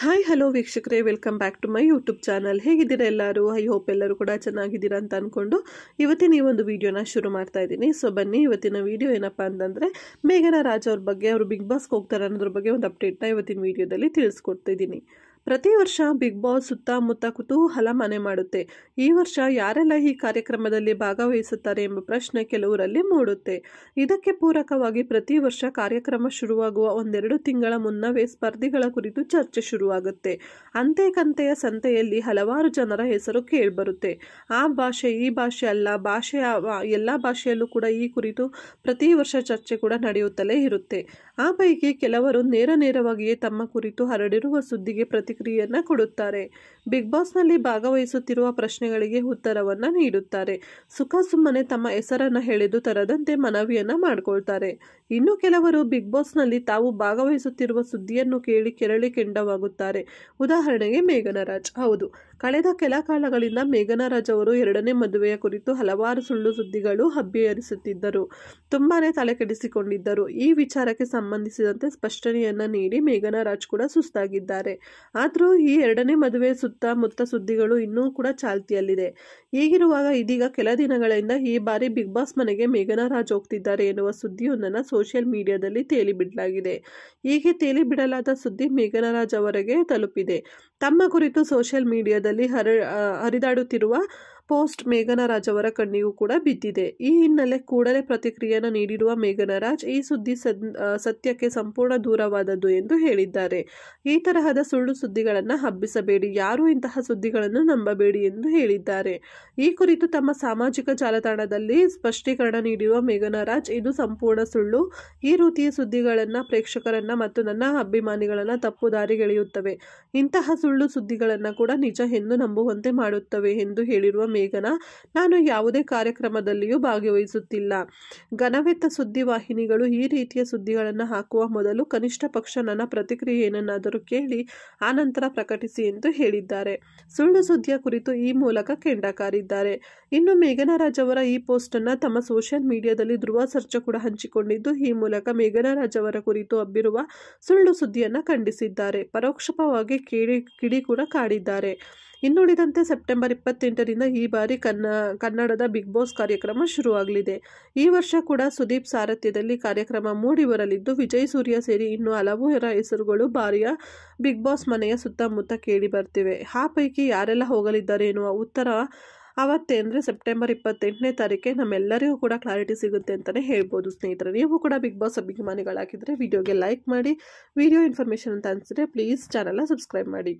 Hi hello ವೀಕ್ಷಕರೇ, welcome back to my YouTube channel. ಹೇಗಿದ್ದೀರಾ ಎಲ್ಲರೂ? ಐ ಹೋಪ್ ಎಲ್ಲರೂ ಕೂಡ ಚೆನ್ನಾಗಿದ್ದೀರಾ ಅಂತ ಅಂದ್ಕೊಂಡು ಇವತ್ತಿನ ಈ ಒಂದು ವಿಡಿಯೋನ ಶುರು ಮಾಡ್ತಾ ಇದ್ದೀನಿ. ಸೊ ಬನ್ನಿ, ಇವತ್ತಿನ ವಿಡಿಯೋ ಏನಪ್ಪ ಅಂತಂದರೆ ಮೇಘನಾ ರಾಜ್ ಅವ್ರ ಬಗ್ಗೆ, ಅವರು ಬಿಗ್ ಬಾಸ್ಗೆ ಹೋಗ್ತಾರೆ ಅನ್ನೋದ್ರ ಬಗ್ಗೆ ಒಂದು ಅಪ್ಡೇಟ್ನ ಇವತ್ತಿನ ವಿಡಿಯೋದಲ್ಲಿ ತಿಳಿಸ್ಕೊಡ್ತಿದ್ದೀನಿ. ಪ್ರತಿ ವರ್ಷ ಬಿಗ್ ಬಾಸ್ ಸುತ್ತಮುತ್ತ ಕುತೂಹಲ ಮನೆ ಮಾಡುತ್ತೆ. ಈ ವರ್ಷ ಯಾರೆಲ್ಲ ಈ ಕಾರ್ಯಕ್ರಮದಲ್ಲಿ ಭಾಗವಹಿಸುತ್ತಾರೆ ಎಂಬ ಪ್ರಶ್ನೆ ಕೆಲವರಲ್ಲಿ ಮೂಡುತ್ತೆ. ಇದಕ್ಕೆ ಪೂರಕವಾಗಿ ಪ್ರತಿ ವರ್ಷ ಕಾರ್ಯಕ್ರಮ ಶುರುವಾಗುವ ಒಂದೆರಡು ತಿಂಗಳ ಮುನ್ನವೇ ಸ್ಪರ್ಧಿಗಳ ಕುರಿತು ಚರ್ಚೆ ಶುರುವಾಗುತ್ತೆ. ಅಂತೆ ಕಂತೆಯ ಸಂತೆಯಲ್ಲಿ ಹಲವಾರು ಜನರ ಹೆಸರು ಕೇಳಿಬರುತ್ತೆ. ಆ ಭಾಷೆ ಈ ಭಾಷೆ ಅಲ್ಲ, ಎಲ್ಲ ಭಾಷೆಯಲ್ಲೂ ಕೂಡ ಈ ಕುರಿತು ಪ್ರತಿ ವರ್ಷ ಚರ್ಚೆ ಕೂಡ ನಡೆಯುತ್ತಲೇ ಇರುತ್ತೆ. ಆ ಪೈಕಿ ಕೆಲವರು ನೇರವಾಗಿಯೇ ತಮ್ಮ ಕುರಿತು ಹರಡಿರುವ ಸುದ್ದಿಗೆ ಪ್ರತಿಕ್ರಿಯೆಯನ್ನ ಕೊಡುತ್ತಾರೆ. ಬಿಗ್ ಬಾಸ್ನಲ್ಲಿ ಭಾಗವಹಿಸುತ್ತಿರುವ ಪ್ರಶ್ನೆಗಳಿಗೆ ಉತ್ತರವನ್ನ ನೀಡುತ್ತಾರೆ. ಸುಮ್ಮನೆ ತಮ್ಮ ಹೆಸರನ್ನ ಹೇಳಿದು ತರದಂತೆ ಮನವಿಯನ್ನ ಮಾಡಿಕೊಳ್ತಾರೆ. ಇನ್ನು ಕೆಲವರು ಬಿಗ್ ಬಾಸ್ನಲ್ಲಿ ತಾವು ಭಾಗವಹಿಸುತ್ತಿರುವ ಸುದ್ದಿಯನ್ನು ಕೇಳಿ ಕೆರಳಿ ಕೆಂಡವಾಗುತ್ತಾರೆ. ಉದಾಹರಣೆಗೆ ಮೇಘನಾ ರಾಜ್. ಹೌದು, ಕಳೆದ ಕೆಲ ಕಾಲಗಳಿಂದ ಮೇಘನಾ ರಾಜ್ ಅವರು ಎರಡನೇ ಮದುವೆಯ ಕುರಿತು ಹಲವಾರು ಸುಳ್ಳು ಸುದ್ದಿಗಳು ಹಬ್ಬಿಹರಿಸುತ್ತಿದ್ದರು. ತುಂಬಾನೇ ತಲೆ ಕೆಡಿಸಿಕೊಂಡಿದ್ದರು. ಈ ವಿಚಾರಕ್ಕೆ ಸಂಬಂಧಿಸಿದಂತೆ ಸ್ಪಷ್ಟನೆಯನ್ನ ನೀಡಿ ಮೇಘನಾ ರಾಜ್ ಕೂಡ ಸುಸ್ತಾಗಿದ್ದಾರೆ. ಆದರೂ ಈ ಎರಡನೇ ಮದುವೆ ಸುತ್ತಮುತ್ತ ಸುದ್ದಿಗಳು ಇನ್ನೂ ಕೂಡ ಚಾಲ್ತಿಯಲ್ಲಿದೆ. ಹೀಗಿರುವಾಗ ಇದೀಗ ಕೆಲ ದಿನಗಳಿಂದ ಈ ಬಾರಿ ಬಿಗ್ ಬಾಸ್ ಮನೆಗೆ ಮೇಘನಾ ರಾಜ್ ಹೋಗ್ತಿದ್ದಾರೆ ಎನ್ನುವ ಸುದ್ದಿಯೊಂದನ್ನು ಸೋಷಿಯಲ್ ಮೀಡಿಯಾದಲ್ಲಿ ತೇಲಿಬಿಡಲಾಗಿದೆ. ಹೀಗೆ ತೇಲಿಬಿಡಲಾದ ಸುದ್ದಿ ಮೇಘನಾ ರಾಜ್ ಅವರಿಗೆ ತಲುಪಿದೆ. ತಮ್ಮ ಕುರಿತು ಸೋಷಿಯಲ್ ಮೀಡಿಯಾದಲ್ಲಿ ಹರಿದಾಡುತ್ತಿರುವ ಪೋಸ್ಟ್ ಮೇಘನಾ ರಾಜ್ ಅವರ ಕಣ್ಣಿಗೂ ಕೂಡ ಬಿದ್ದಿದೆ. ಈ ಹಿನ್ನೆಲೆ ಕೂಡಲೇ ಪ್ರತಿಕ್ರಿಯೆಯನ್ನು ನೀಡಿರುವ ಮೇಘನಾ ರಾಜ್ ಈ ಸುದ್ದಿ ಸತ್ಯಕ್ಕೆ ಸಂಪೂರ್ಣ ದೂರವಾದದ್ದು ಎಂದು ಹೇಳಿದ್ದಾರೆ. ಈ ತರಹದ ಸುಳ್ಳು ಸುದ್ದಿಗಳನ್ನು ಹಬ್ಬಿಸಬೇಡಿ, ಯಾರೂ ಇಂತಹ ಸುದ್ದಿಗಳನ್ನು ನಂಬಬೇಡಿ ಎಂದು ಹೇಳಿದ್ದಾರೆ. ಈ ಕುರಿತು ತಮ್ಮ ಸಾಮಾಜಿಕ ಜಾಲತಾಣದಲ್ಲಿ ಸ್ಪಷ್ಟೀಕರಣ ನೀಡಿರುವ ಮೇಘನಾ ರಾಜ್, ಇದು ಸಂಪೂರ್ಣ ಸುಳ್ಳು. ಈ ರೀತಿಯ ಸುದ್ದಿಗಳನ್ನು ಪ್ರೇಕ್ಷಕರನ್ನ ಮತ್ತು ನನ್ನ ಅಭಿಮಾನಿಗಳನ್ನ ತಪ್ಪು ದಾರಿಗೆಳೆಯುತ್ತವೆ. ಇಂತಹ ಸುಳ್ಳು ಸುದ್ದಿಗಳನ್ನು ಕೂಡ ನಿಜ ಎಂದು ನಂಬುವಂತೆ ಮಾಡುತ್ತವೆ ಎಂದು ಹೇಳಿರುವ ಮೇಘನಾ, ನಾನು ಯಾವುದೇ ಕಾರ್ಯಕ್ರಮದಲ್ಲಿಯೂ ಭಾಗವಹಿಸುತ್ತಿಲ್ಲ. ಘನವೆತ್ತ ಸುದ್ದಿ ವಾಹಿನಿಗಳು ಈ ರೀತಿಯ ಸುದ್ದಿಗಳನ್ನು ಹಾಕುವ ಮೊದಲು ಕನಿಷ್ಠ ಪಕ್ಷ ನನ್ನ ಪ್ರತಿಕ್ರಿಯೆಯನ್ನಾದರೂ ಕೇಳಿ ಆನಂತರ ಪ್ರಕಟಿಸಿ ಎಂದು ಹೇಳಿದ್ದಾರೆ. ಸುಳ್ಳು ಸುದ್ದಿಯ ಕುರಿತು ಈ ಮೂಲಕ ಕೆಂಡಕಾರಿದ್ದಾರೆ. ಇನ್ನು ಮೇಘನಾ ರಾಜ್ ಅವರ ಈ ಪೋಸ್ಟ್ ಅನ್ನ ತಮ್ಮ ಸೋಷಿಯಲ್ ಮೀಡಿಯಾದಲ್ಲಿ ಧ್ರುವ ಸರ್ಜಾ ಕೂಡ ಹಂಚಿಕೊಂಡಿದ್ದು, ಈ ಮೂಲಕ ಮೇಘನಾ ರಾಜ್ ಅವರ ಕುರಿತು ಹಬ್ಬಿರುವ ಸುಳ್ಳು ಸುದ್ದಿಯನ್ನ ಖಂಡಿಸಿದ್ದಾರೆ. ಪರೋಕ್ಷವಾಗಿ ಕಿಡಿ ಕೂಡ ಕಾಡಿದ್ದಾರೆ. ಇನ್ನುಳಿದಂತೆ ಸೆಪ್ಟೆಂಬರ್ 28ರಿಂದ ಈ ಬಾರಿ ಕನ್ನಡದ ಬಿಗ್ ಬಾಸ್ ಕಾರ್ಯಕ್ರಮ ಶುರುವಾಗಲಿದೆ. ಈ ವರ್ಷ ಕೂಡ ಸುದೀಪ್ ಸಾರಥ್ಯದಲ್ಲಿ ಕಾರ್ಯಕ್ರಮ ಮೂಡಿ ಬರಲಿದ್ದು, ವಿಜಯ್ ಸೂರ್ಯ ಸೇರಿ ಇನ್ನು ಹಲವರ ಹೆಸರುಗಳು ಬಾರಿಯ ಬಿಗ್ ಬಾಸ್ ಮನೆಯ ಸುತ್ತಮುತ್ತ ಕೇಳಿ ಬರ್ತಿವೆ. ಆ ಪೈಕಿ ಯಾರೆಲ್ಲ ಹೋಗಲಿದ್ದಾರೆ ಎನ್ನುವ ಉತ್ತರ ಅವತ್ತೇ ಅಂದರೆ ಸೆಪ್ಟೆಂಬರ್ 28ನೇ ತಾರೀಕೆ ನಮ್ಮೆಲ್ಲರಿಗೂ ಕೂಡ ಕ್ಲಾರಿಟಿ ಸಿಗುತ್ತೆ ಅಂತಲೇ ಹೇಳ್ಬೋದು. ಸ್ನೇಹಿತರೆ, ನೀವು ಕೂಡ ಬಿಗ್ ಬಾಸ್ ಅಭಿಮಾನಿಗಳಾಗಿದ್ದರೆ ವಿಡಿಯೋಗೆ ಲೈಕ್ ಮಾಡಿ, ವಿಡಿಯೋ ಇನ್ಫಾರ್ಮೇಷನ್ ಅಂತ ಅನಿಸಿದ್ರೆ ಪ್ಲೀಸ್ ಚಾನಲ್ನ ಸಬ್ಸ್ಕ್ರೈಬ್ ಮಾಡಿ.